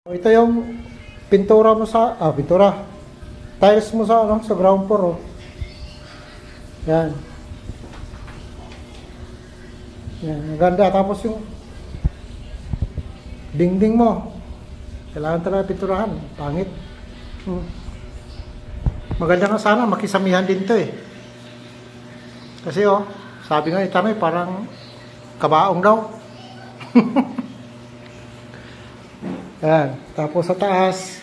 Ito yung pintura mo sa, pintura. Tiles mo sa, sa ground floor, oh. Yan. Yan, maganda. Tapos yung dingding mo. Kailangan talaga pinturahan. Pangit. Maganda nga sana, makisamihan din to eh. Kasi sabi nga ni Tamay, parang kabaong daw. Yan. Tapos sa taas,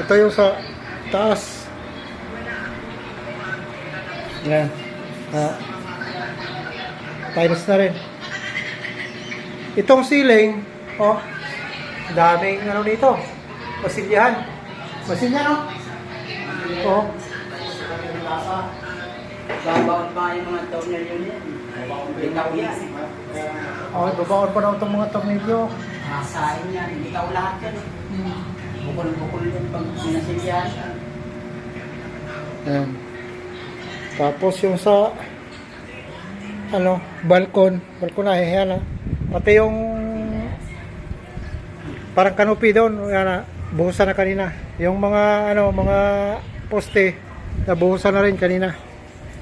ito yung sa taas. Yan. Tiles na rin. Itong ceiling, daming dito. Masilyahan. Masilya, no? Babaon pa yung mga tornilyo niya. Bitaw yan. Babaon pa na itong mga tornilyo. Masahin yan. Bitaw lahat yan. Bukol-bukol yan pag sinasilyahan siya. Ayan. Tapos yung sa balkon na yan, pati yung parang canopy doon, yan buhusan na kanina. Yung mga mga poste nabuhusan na rin kanina.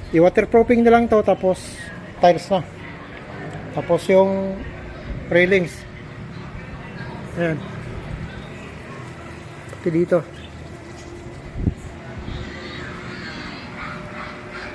I-waterproofing na lang to, tapos tiles na. Tapos yung railings. Ayan. Pati dito.